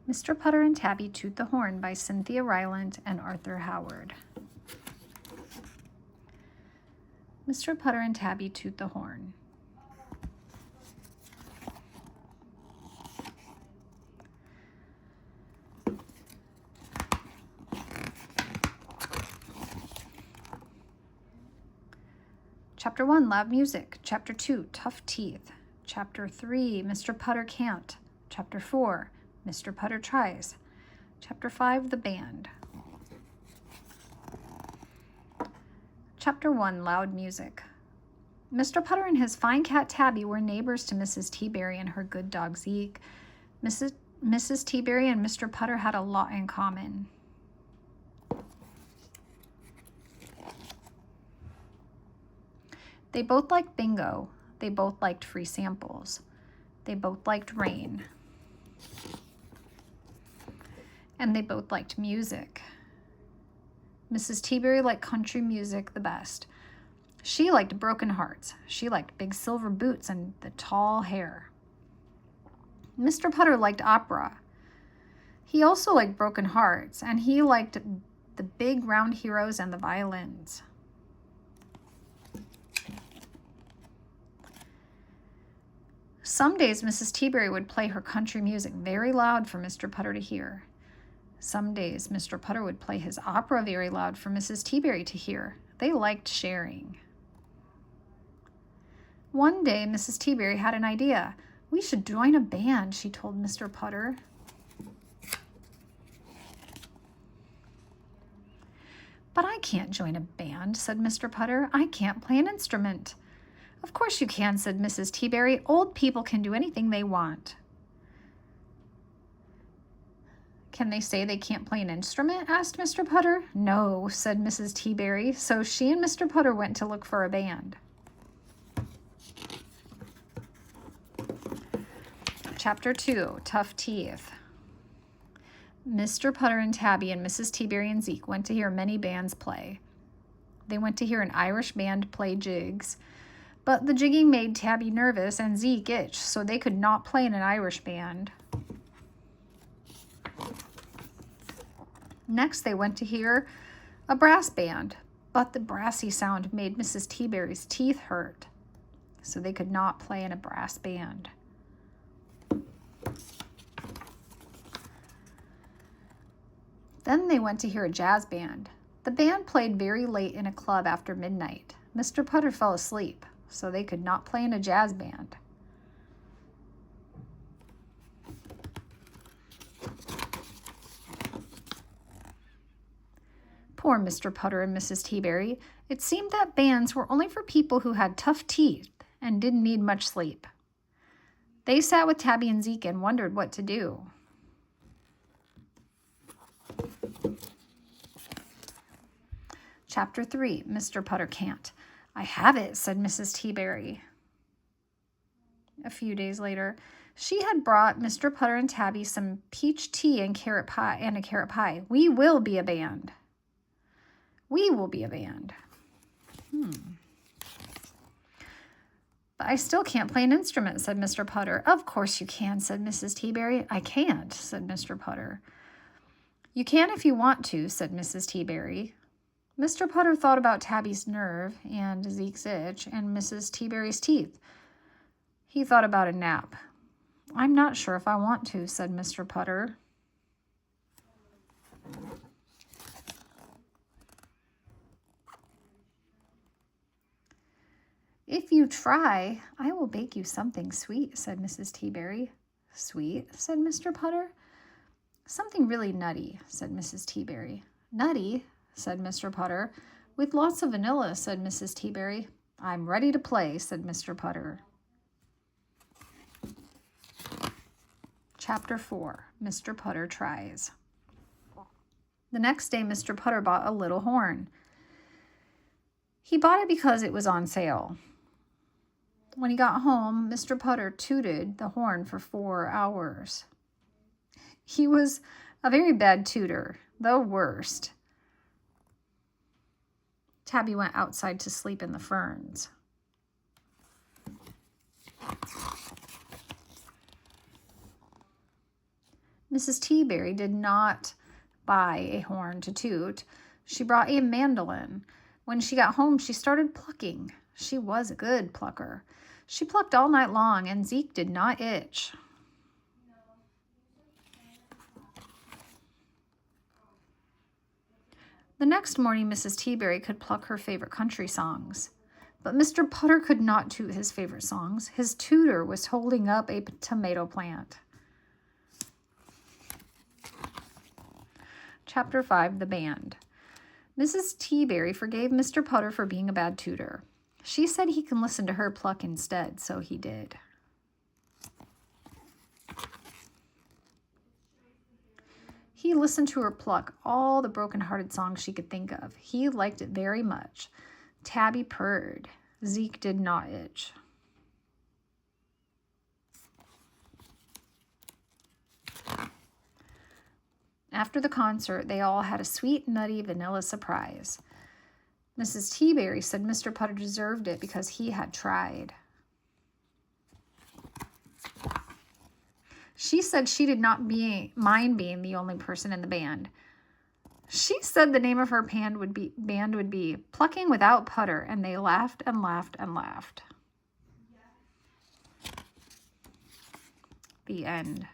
Mr. Putter and Tabby Toot the Horn by Cynthia Rylant and Arthur Howard. Mr. Putter and Tabby Toot the Horn. Chapter 1, Loud Music. Chapter 2, Tough Teeth. Chapter 3, Mr. Putter Can't. Chapter 4, Mr. Putter Tries. Chapter 5, The Band. Chapter 1, Loud Music. Mr. Putter and his fine cat Tabby were neighbors to Mrs. Teaberry and her good dog Zeke. Mrs. Teaberry and Mr. Putter had a lot in common. They both liked bingo. They both liked free samples. They both liked rain. And they both liked music. Mrs. Teaberry liked country music the best. She liked Broken Hearts. She liked big silver boots and the tall hair. Mr. Putter liked opera. He also liked Broken Hearts, and he liked the big round heroes and the violins. Some days Mrs. Teaberry would play her country music very loud for Mr. Putter to hear. Some days Mr. Putter would play his opera very loud for Mrs. Teaberry to hear. They liked sharing. One day Mrs. Teaberry had an idea. "We should join a band," she told Mr. Putter. "But I can't join a band," said Mr. Putter. "I can't play an instrument." "Of course you can," said Mrs. Teaberry. "Old people can do anything they want." "Can they say they can't play an instrument?" asked Mr. Putter. "No," said Mrs. Teaberry. So she and Mr. Putter went to look for a band. Chapter 2, Tough Teeth. Mr. Putter and Tabby and Mrs. Teaberry and Zeke went to hear many bands play. They went to hear an Irish band play jigs. But the jigging made Tabby nervous and Zeke itch, so they could not play in an Irish band. Next, they went to hear a brass band, but the brassy sound made Mrs. Teaberry's teeth hurt, so they could not play in a brass band. Then they went to hear a jazz band. The band played very late in a club after midnight. Mr. Putter fell asleep, so they could not play in a jazz band. Poor Mr. Putter and Mrs. Teaberry. It seemed that bands were only for people who had tough teeth and didn't need much sleep. They sat with Tabby and Zeke and wondered what to do. Chapter 3, Mr. Putter Can't. "I have it," said Mrs. Teaberry. A few days later, she had brought Mr. Putter and Tabby some peach tea and a carrot pie. "We will be a band." "We will be a band." "But I still can't play an instrument," said Mr. Putter. "Of course you can," said Mrs. Teaberry. "I can't," said Mr. Putter. "You can if you want to," said Mrs. Teaberry. Mr. Putter thought about Tabby's nerve and Zeke's itch and Mrs. Teaberry's teeth. He thought about a nap. "I'm not sure if I want to," said Mr. Putter. "If you try, I will bake you something sweet," said Mrs. Teaberry. "Sweet?" said Mr. Putter. "Something really nutty," said Mrs. Teaberry. "Nutty?" said Mr. Putter. "With lots of vanilla," said Mrs. Teaberry. "I'm ready to play," said Mr. Putter. Chapter 4, Mr. Putter Tries. The next day, Mr. Putter bought a little horn. He bought it because it was on sale. When he got home, Mr. Putter tooted the horn for 4 hours. He was a very bad tooter, the worst. Tabby went outside to sleep in the ferns. Mrs. Teaberry did not buy a horn to toot. She brought a mandolin. When she got home, she started plucking. She was a good plucker. She plucked all night long, and Zeke did not itch. The next morning, Mrs. Teaberry could pluck her favorite country songs. But Mr. Putter could not toot his favorite songs. His tutor was holding up a tomato plant. Chapter 5, The Band. Mrs. Teaberry forgave Mr. Putter for being a bad tutor. She said he can listen to her pluck instead, so he did. He listened to her pluck all the broken-hearted songs she could think of. He liked it very much. Tabby purred. Zeke did not itch. After the concert, they all had a sweet, nutty vanilla surprise. Mrs. Teaberry said Mr. Putter deserved it because he had tried. She said she did not mind being the only person in the band. She said the name of her band would be Plucking Without Putter, and they laughed and laughed and laughed. The end.